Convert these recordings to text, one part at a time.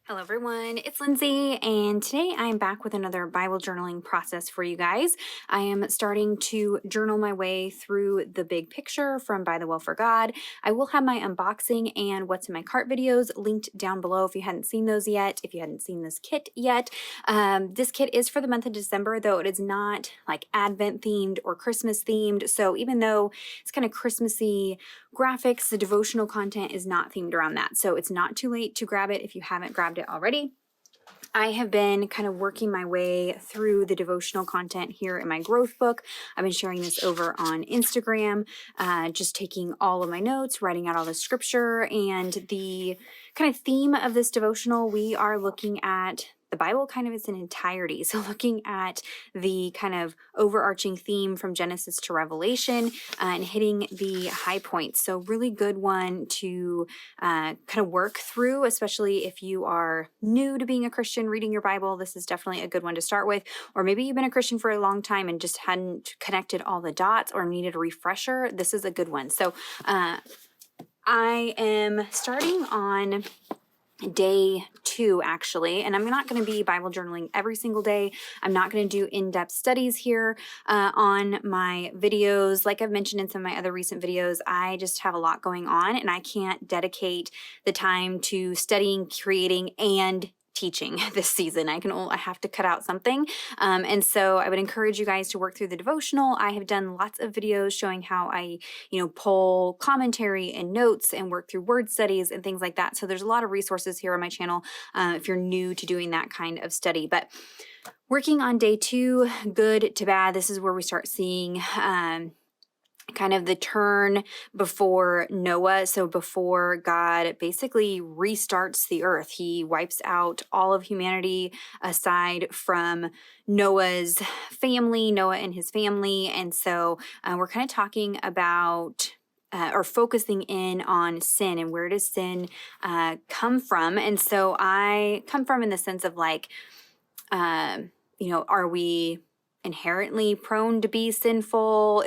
Hello everyone, it's Lindsay, and today I am back with another Bible journaling process for you guys. I am starting to journal my way through the big picture from By the Well4God. I will have my unboxing and what's in my cart videos linked down below if you hadn't seen those yet, if you hadn't seen this kit yet. This kit is for the month of December, though it is not like Advent themed or Christmas themed, so even though it's kind of Christmassy graphics, the devotional content is not themed around that. So it's not too late to grab it if you haven't grabbed it already. I have been kind of working my way through the devotional content here in my growth book. I've been sharing this over on Instagram, just taking all of my notes, writing out all the scripture, and the kind of theme of this devotional, we are looking at the Bible kind of its entirety. So looking at the kind of overarching theme from Genesis to Revelation and hitting the high points. So really good one to kind of work through, especially if you are new to being a Christian, reading your Bible. This is definitely a good one to start with. Or maybe you've been a Christian for a long time and just hadn't connected all the dots or needed a refresher. This is a good one. So I am starting on day 2 actually, and I'm not going to be Bible journaling every single day. I'm not going to do in-depth studies here on my videos. Like I've mentioned in some of my other recent videos, I just have a lot going on and I can't dedicate the time to studying, creating, and teaching this season. I have to cut out something. And so I would encourage you guys to work through the devotional. I have done lots of videos showing how I, pull commentary and notes and work through word studies and things like that. So there's a lot of resources here on my channel if you're new to doing that kind of study. But working on day 2, good to bad, this is where we start seeing kind of the turn before Noah. So before God basically restarts the earth, he wipes out all of humanity aside from Noah's family, Noah and his family. And so we're kind of talking about or focusing in on sin and where does sin come from. And so I come from in the sense of like, are we inherently prone to be sinful?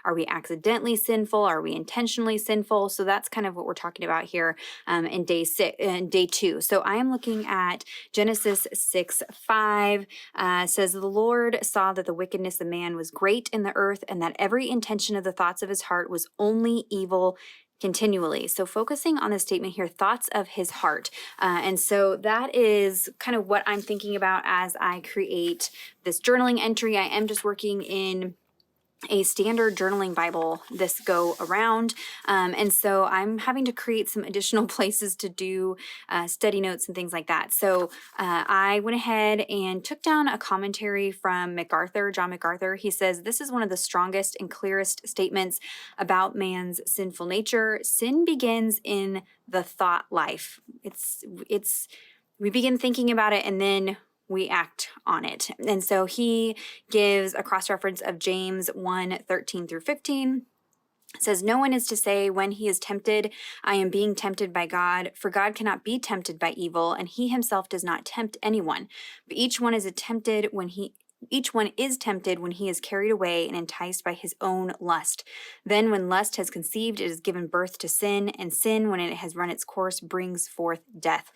Are we accidentally sinful? Are we intentionally sinful? So that's kind of what we're talking about here in day 2. So I am looking at Genesis 6:5. Says, the Lord saw that the wickedness of man was great in the earth, and that every intention of the thoughts of his heart was only evil continually. So focusing on the statement here, thoughts of his heart. And so that is kind of what I'm thinking about as I create this journaling entry. I am just working in a standard journaling Bible this go around. And so I'm having to create some additional places to do study notes and things like that. So I went ahead and took down a commentary from John MacArthur. He says, this is one of the strongest and clearest statements about man's sinful nature. Sin begins in the thought life. We begin thinking about it and then we act on it. And so he gives a cross-reference of James 1:13-15. It says, no one is to say when he is tempted, I am being tempted by God, for God cannot be tempted by evil, and he himself does not tempt anyone. But each one is tempted when he is carried away and enticed by his own lust. Then when lust has conceived, it has given birth to sin, and sin, when it has run its course, brings forth death.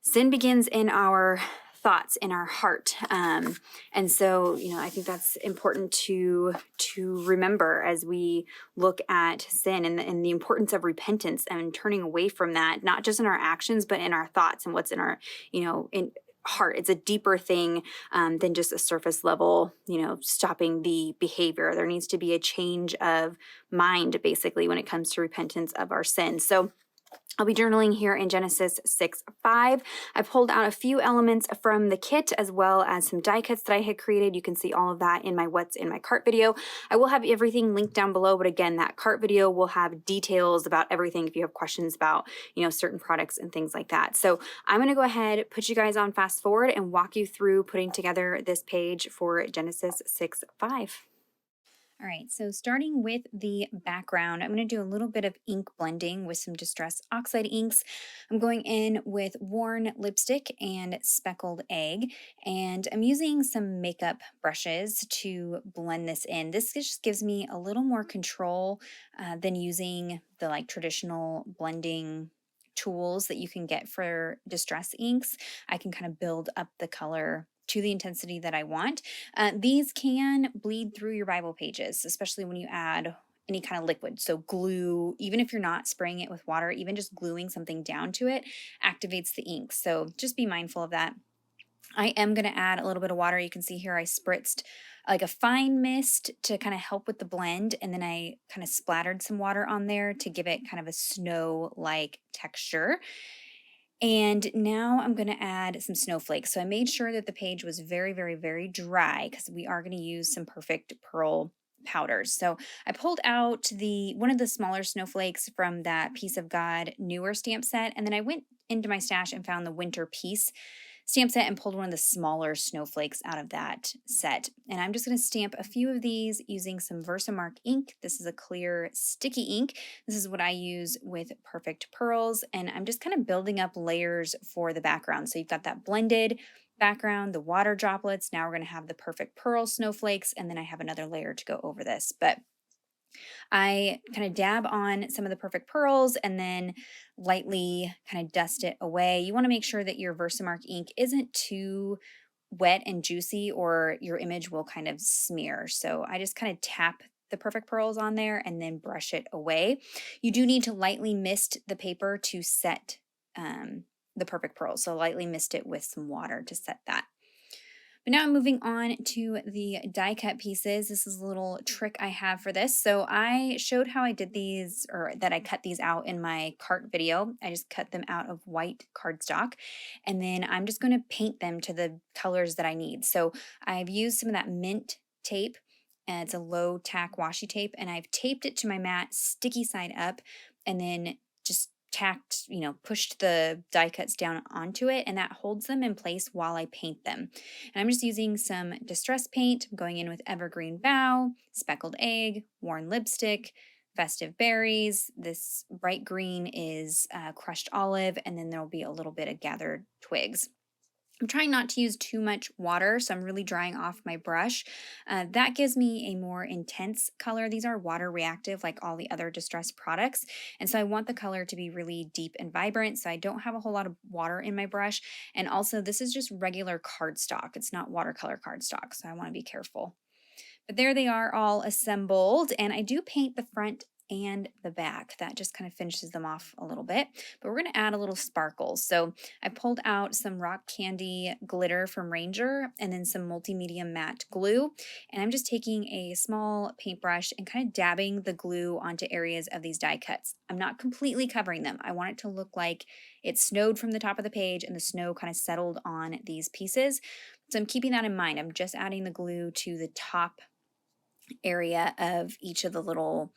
Sin begins in our thoughts, in our heart. And so, I think that's important to remember as we look at sin and the importance of repentance and turning away from that, not just in our actions, but in our thoughts and what's in our, in heart. It's a deeper thing than just a surface level, stopping the behavior. There needs to be a change of mind, basically, when it comes to repentance of our sins. So I'll be journaling here in Genesis 6:5. I pulled out a few elements from the kit as well as some die cuts that I had created. You can see all of that in my what's in my cart video. I will have everything linked down below, but again, that cart video will have details about everything if you have questions about, certain products and things like that. So I'm going to go ahead, put you guys on fast forward and walk you through putting together this page for Genesis 6:5. All right, so starting with the background, I'm going to do a little bit of ink blending with some Distress Oxide inks. I'm going in with Worn Lipstick and Speckled Egg, and I'm using some makeup brushes to blend this in. This just gives me a little more control than using the traditional blending tools that you can get for distress inks, I can kind of build up the color to the intensity that I want. These can bleed through your Bible pages, especially when you add any kind of liquid. So glue, even if you're not spraying it with water, even just gluing something down to it activates the ink. So just be mindful of that. I am going to add a little bit of water. You can see here I spritzed like a fine mist to kind of help with the blend, and then I kind of splattered some water on there to give it kind of a snow-like texture. And now I'm going to add some snowflakes. So I made sure that the page was very, very, very dry because we are going to use some perfect pearl powders. So I pulled out the one of the smaller snowflakes from that Piece of God newer stamp set, and then I went into my stash and found the winter piece stamp set and pulled one of the smaller snowflakes out of that set. And I'm just going to stamp a few of these using some Versamark ink. This is a clear sticky ink. This is what I use with Perfect Pearls, and I'm just kind of building up layers for the background. So you've got that blended background, the water droplets. Now we're going to have the Perfect Pearl snowflakes, and then I have another layer to go over this. But I kind of dab on some of the Perfect Pearls and then lightly kind of dust it away. You want to make sure that your Versamark ink isn't too wet and juicy or your image will kind of smear. So I just kind of tap the Perfect Pearls on there and then brush it away. You do need to lightly mist the paper to set the Perfect Pearls. So lightly mist it with some water to set that. But now I'm moving on to the die cut pieces. This is a little trick I have for this. So I showed how I did these, or that I cut these out in my cart video. I just cut them out of white cardstock, and then I'm just going to paint them to the colors that I need. So I've used some of that mint tape, and it's a low tack washi tape, and I've taped it to my mat sticky side up, and then just tacked, pushed the die cuts down onto it, and that holds them in place while I paint them. And I'm just using some distress paint. I'm going in with Evergreen Bough, Speckled Egg, Worn Lipstick, Festive Berries. This bright green is crushed olive, and then there'll be a little bit of gathered twigs. I'm trying not to use too much water, so I'm really drying off my brush. That gives me a more intense color. These are water reactive like all the other distress products, and so I want the color to be really deep and vibrant, so I don't have a whole lot of water in my brush. And also, this is just regular cardstock. It's not watercolor cardstock, so I want to be careful. But there they are all assembled, and I do paint the front and the back. That just kind of finishes them off a little bit. But we're going to add a little sparkles. So I pulled out some rock candy glitter from Ranger and then some multimedia matte glue. And I'm just taking a small paintbrush and kind of dabbing the glue onto areas of these die cuts. I'm not completely covering them. I want it to look like it snowed from the top of the page and the snow kind of settled on these pieces. So I'm keeping that in mind. I'm just adding the glue to the top area of each of the little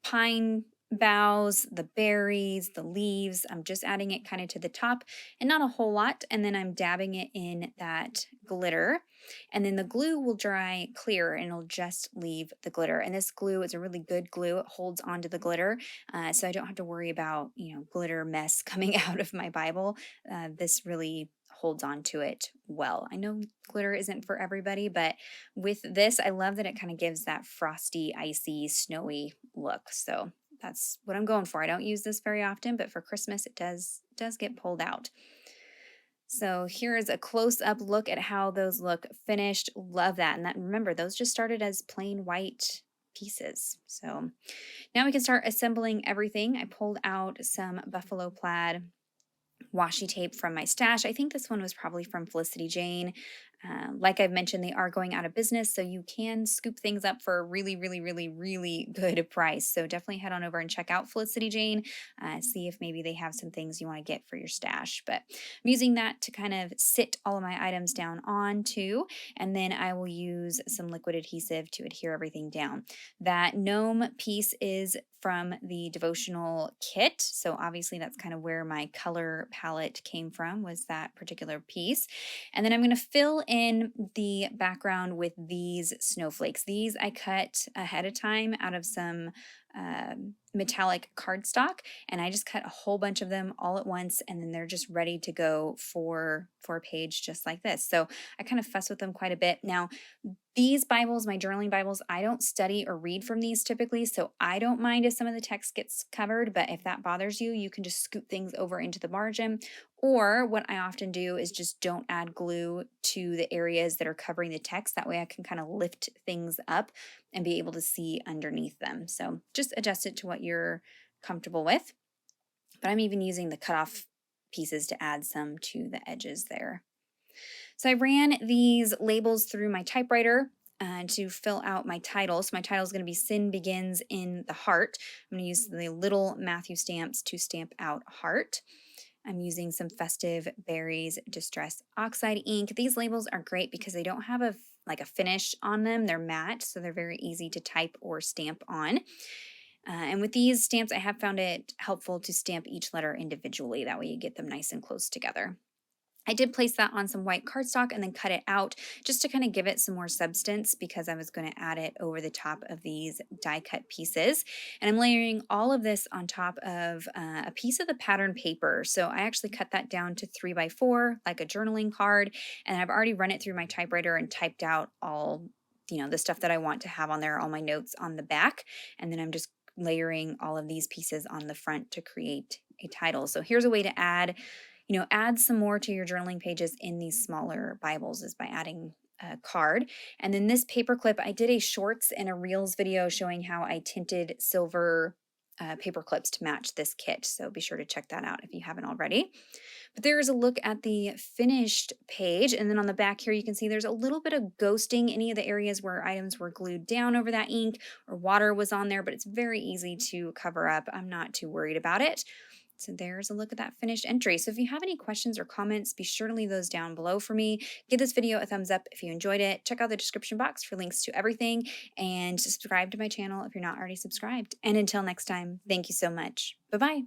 pine boughs, the berries, the leaves. I'm just adding it kind of to the top and not a whole lot. And then I'm dabbing it in that glitter. And then the glue will dry clear and it'll just leave the glitter. And this glue is a really good glue. It holds onto the glitter. So I don't have to worry about, glitter mess coming out of my Bible. This really holds on to it well. I know glitter isn't for everybody, but with this, I love that it kind of gives that frosty, icy, snowy look. So that's what I'm going for. I don't use this very often, but for Christmas it does get pulled out. So here is a close-up look at how those look finished. Love that. And that, remember, those just started as plain white pieces. So now we can start assembling everything. I pulled out some buffalo plaid washi tape from my stash. I think this one was probably from Felicity Jane. Like I've mentioned, they are going out of business, so you can scoop things up for a really, really, really, really good price. So definitely head on over and check out Felicity Jane, see if maybe they have some things you want to get for your stash. But I'm using that to kind of sit all of my items down onto, and then I will use some liquid adhesive to adhere everything down. That gnome piece is from the devotional kit, so obviously that's kind of where my color palette came from, was that particular piece. And then I'm going to fill in the background with these snowflakes. These I cut ahead of time out of some metallic cardstock, and I just cut a whole bunch of them all at once, and then they're just ready to go for a page just like this. So I kind of fuss with them quite a bit. Now, these Bibles, my journaling Bibles, I don't study or read from these typically, so I don't mind if some of the text gets covered, but if that bothers you, you can just scoot things over into the margin. Or what I often do is just don't add glue to the areas that are covering the text. That way I can kind of lift things up and be able to see underneath them. So just adjust it to what you're comfortable with. But I'm even using the cutoff pieces to add some to the edges there. So I ran these labels through my typewriter to fill out my title. So my title is going to be Sin Begins in the Heart. I'm going to use the little Matthew stamps to stamp out heart. I'm using some Festive Berries Distress Oxide ink. These labels are great because they don't have a finish on them. They're matte, so they're very easy to type or stamp on. And with these stamps, I have found it helpful to stamp each letter individually. That way you get them nice and close together. I did place that on some white cardstock and then cut it out just to kind of give it some more substance because I was going to add it over the top of these die cut pieces. And I'm layering all of this on top of a piece of the pattern paper. So I actually cut that down to 3x4 like a journaling card, and I've already run it through my typewriter and typed out all the stuff that I want to have on there, all my notes on the back. And then I'm just layering all of these pieces on the front to create a title. So here's a way to add some more to your journaling pages in these smaller Bibles is by adding a card. And then this paper clip, I did a shorts and a reels video showing how I tinted silver paper clips to match this kit. So be sure to check that out if you haven't already. But there's a look at the finished page. And then on the back here, you can see there's a little bit of ghosting any of the areas where items were glued down over that ink or water was on there, but it's very easy to cover up. I'm not too worried about it. So there's a look at that finished entry. So if you have any questions or comments, be sure to leave those down below for me. Give this video a thumbs up if you enjoyed it. Check out the description box for links to everything, and subscribe to my channel if you're not already subscribed. And until next time, thank you so much. Bye-bye.